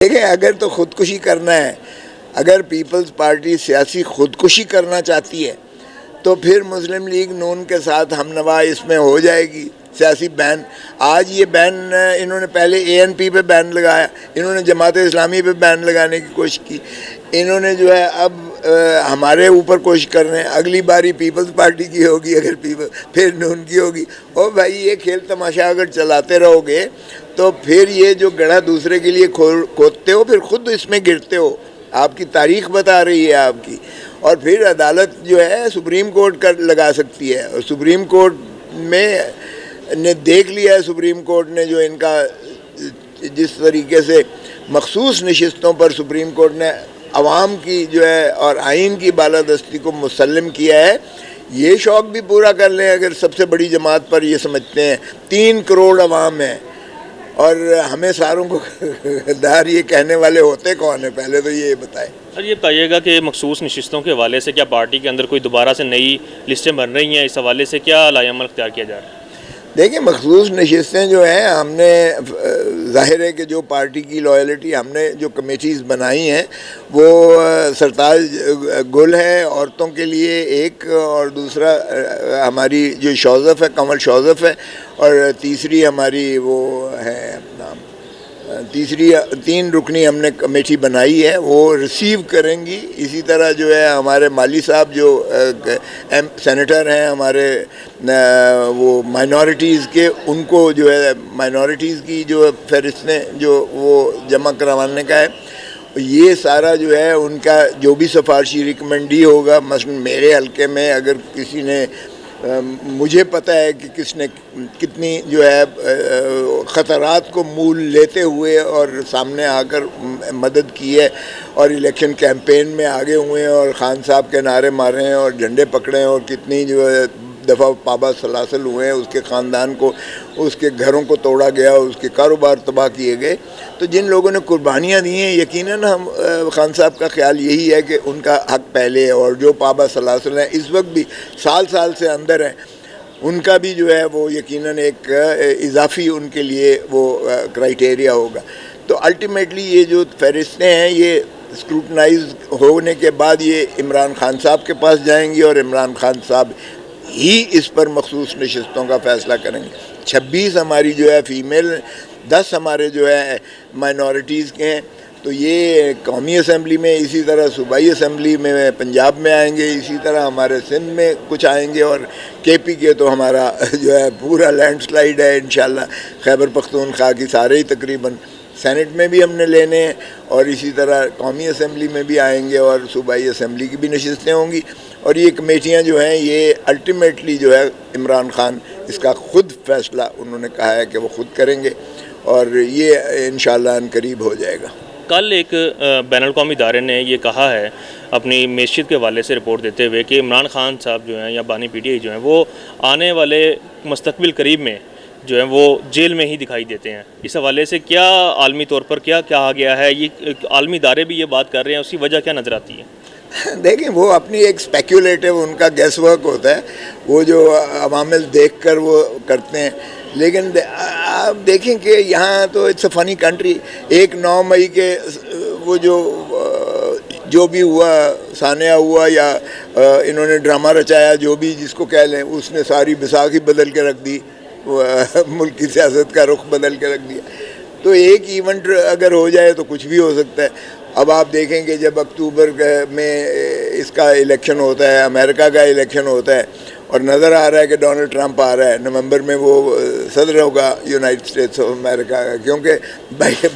دیکھیں اگر تو خودکشی کرنا ہے، اگر پیپلز پارٹی سیاسی خودکشی کرنا چاہتی ہے تو پھر مسلم لیگ نون کے ساتھ ہم نوا اس میں ہو جائے گی سیاسی بین۔ آج یہ بین انہوں نے پہلے اے این پی پہ بین لگایا، انہوں نے جماعت اسلامی پہ بین لگانے کی کوشش کی، انہوں نے جو ہے اب ہمارے اوپر کوشش کر رہے ہیں، اگلی باری پیپلز پارٹی کی ہوگی، اگر پھر نون کی ہوگی۔ اور بھائی یہ کھیل تماشا اگر چلاتے رہو گے تو پھر یہ جو گڑھا دوسرے کے لیے کھودتے ہو پھر خود اس میں گرتے ہو، آپ کی تاریخ بتا رہی ہے آپ کی۔ اور پھر عدالت جو ہے سپریم کورٹ کا لگا سکتی ہے، اور سپریم کورٹ میں نے دیکھ لیا ہے، سپریم کورٹ نے جو ان کا جس طریقے سے مخصوص نشستوں پر سپریم کورٹ نے عوام کی جو ہے اور آئین کی بالادستی کو مسلم کیا ہے، یہ شوق بھی پورا کر لیں اگر سب سے بڑی جماعت پر یہ سمجھتے ہیں 3 کروڑ عوام ہیں، اور ہمیں ساروں کو دار یہ کہنے والے ہوتے کون ہیں، پہلے تو یہ بتائیں۔ سر یہ بتائیے گا کہ مخصوص نشستوں کے حوالے سے کیا پارٹی کے اندر کوئی دوبارہ سے نئی لسٹیں بن رہی ہیں؟ اس حوالے سے کیا لائحہ عمل اختیار کیا جا رہا ہے؟ دیکھیں مخصوص نشستیں جو ہیں ہم نے ظاہر ہے کہ جو پارٹی کی لائلٹی ہم نے جو کمیٹیز بنائی ہیں وہ سرتاج گل ہے عورتوں کے لیے ایک، اور دوسرا ہماری جو شوزف ہے کمل شوزف ہے، اور تیسری ہماری وہ ہے نام تیسری 3 رکنی ہم نے کمیٹی بنائی ہے، وہ ریسیو کریں گی۔ اسی طرح جو ہے ہمارے مالی صاحب جو سینیٹر ہیں ہمارے وہ مائنورٹیز کے، ان کو جو ہے مائنورٹیز کی جو فہرستیں جو وہ جمع کروانے کا ہے، یہ سارا جو ہے ان کا جو بھی سفارشی ریکمنڈی ہوگا، مثلا میرے حلقے میں اگر کسی نے مجھے پتہ ہے کہ کس نے کتنی جو ہے خطرات کو مول لیتے ہوئے اور سامنے آ کر مدد کی ہے اور الیکشن کیمپین میں آگے ہوئے ہیں اور خان صاحب کے نعرے مارے ہیں اور جھنڈے پکڑے ہیں، اور کتنی جو ہے دفعہ پابا سلاسل ہوئے ہیں، اس کے خاندان کو، اس کے گھروں کو توڑا گیا، اس کے کاروبار تباہ کیے گئے۔ تو جن لوگوں نے قربانیاں دی ہیں یقیناً ہم خان صاحب کا خیال یہی ہے کہ ان کا حق پہلے ہے، اور جو پابا سلاسل ہیں اس وقت بھی سال سے اندر ہیں، ان کا بھی جو ہے وہ یقیناً ایک اضافی ان کے لیے وہ کرائیٹیریا ہوگا۔ تو الٹیمیٹلی یہ جو فہرستیں ہیں یہ اسکروٹنائز ہونے کے بعد یہ عمران خان صاحب کے پاس جائیں گی، اور عمران خان صاحب ہی اس پر مخصوص نشستوں کا فیصلہ کریں گے۔ 26 ہماری جو ہے فیمیل، 10 ہمارے جو ہے مائنورٹیز کے ہیں، تو یہ قومی اسمبلی میں، اسی طرح صوبائی اسمبلی میں پنجاب میں آئیں گے، اسی طرح ہمارے سندھ میں کچھ آئیں گے، اور کے پی کے تو ہمارا جو ہے پورا لینڈ سلائیڈ ہے انشاءاللہ، خیبر پختونخوا کی سارے ہی تقریباً سینٹ میں بھی ہم نے لینے ہیں، اور اسی طرح قومی اسمبلی میں بھی آئیں گے، اور صوبائی اسمبلی کی بھی نشستیں ہوں گی۔ اور یہ کمیٹیاں جو ہیں یہ الٹیمیٹلی جو ہے عمران خان اس کا خود فیصلہ انہوں نے کہا ہے کہ وہ خود کریں گے، اور یہ انشاءاللہ ان قریب ہو جائے گا۔ کل ایک بین الاقوامی ادارے نے یہ کہا ہے اپنی معیشت کے حوالے سے رپورٹ دیتے ہوئے کہ عمران خان صاحب جو ہیں یا بانی پی ٹی آئی جو ہیں وہ آنے والے مستقبل قریب میں جو ہے وہ جیل میں ہی دکھائی دیتے ہیں۔ اس حوالے سے کیا عالمی طور پر کیا کہا گیا ہے؟ یہ عالمی ادارے بھی یہ بات کر رہے ہیں، اس کی وجہ کیا نظر آتی ہے؟ دیکھیں وہ اپنی ایک اسپیکولیٹو ان کا گیس ورک ہوتا ہے، وہ جو عوامل دیکھ کر وہ کرتے ہیں، لیکن آپ دیکھیں کہ یہاں تو اٹس اے فنی کنٹری۔ 9 مئی کے وہ جو بھی ہوا، سانحہ ہوا یا انہوں نے ڈرامہ رچایا، جو بھی جس کو کہہ لیں، اس نے ساری بیساکھی ہی بدل کے رکھ دی، ملک کی سیاست کا رخ بدل کے رکھ دیا۔ تو ایک ایونٹ اگر ہو جائے تو کچھ بھی ہو سکتا ہے۔ اب آپ دیکھیں کہ جب اکتوبر میں اس کا الیکشن ہوتا ہے، امریکہ کا الیکشن ہوتا ہے، اور نظر آ رہا ہے کہ ڈونلڈ ٹرمپ آ رہا ہے، نومبر میں وہ صدر ہوگا یونائٹڈ اسٹیٹس آف امریکہ کا، کیونکہ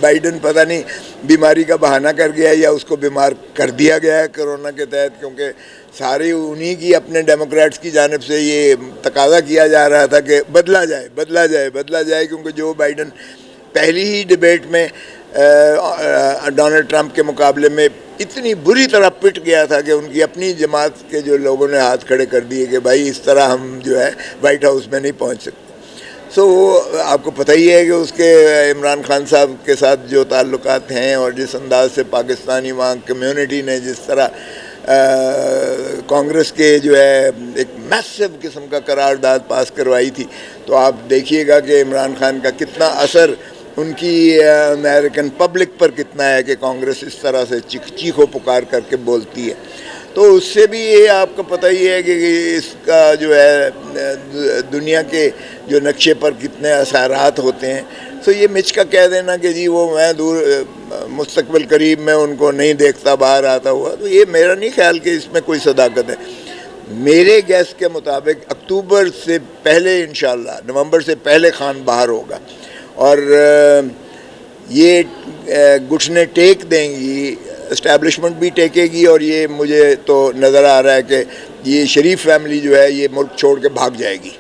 بائیڈن پتہ نہیں بیماری کا بہانہ کر گیا یا اس کو بیمار کر دیا گیا ہے کرونا کے تحت، کیونکہ ساری انہی کی اپنے ڈیموکریٹس کی جانب سے یہ تقاضا کیا جا رہا تھا کہ بدلا جائے، کیونکہ جو بائیڈن پہلی ہی ڈیبیٹ میں ڈونلڈ ٹرمپ کے مقابلے میں اتنی بری طرح پٹ گیا تھا کہ ان کی اپنی جماعت کے جو لوگوں نے ہاتھ کھڑے کر دیے کہ بھائی اس طرح ہم جو ہے وائٹ ہاؤس میں نہیں پہنچ سکتے۔ آپ کو پتہ ہی ہے کہ اس کے عمران خان صاحب کے ساتھ جو تعلقات ہیں، اور جس انداز سے پاکستانی وہاں کمیونٹی نے جس طرح کانگریس کے جو ہے ایک میسو قسم کا قرارداد پاس کروائی تھی، تو آپ دیکھیے گا کہ عمران خان کا کتنا اثر ان کی امریکن پبلک پر کتنا ہے کہ کانگریس اس طرح سے چیخو پکار کر کے بولتی ہے. تو اس سے بھی یہ آپ کو پتہ ہی ہے کہ اس کا جو ہے دنیا کے جو نقشے پر کتنے اثرات ہوتے ہیں. تو یہ مچ کا کہہ دینا کہ جی وہ میں دور مستقبل قریب میں ان کو نہیں دیکھتا باہر آتا ہوا، تو یہ میرا نہیں خیال کہ اس میں کوئی صداقت ہے. میرے گیس کے مطابق اکتوبر سے پہلے انشاءاللہ، نومبر سے پہلے خان باہر ہوگا، اور یہ گھٹنے ٹیک دیں گی، اسٹیبلشمنٹ بھی ٹیکے گی، اور یہ مجھے تو نظر آ رہا ہے کہ یہ شریف فیملی جو ہے یہ ملک چھوڑ کے بھاگ جائے گی.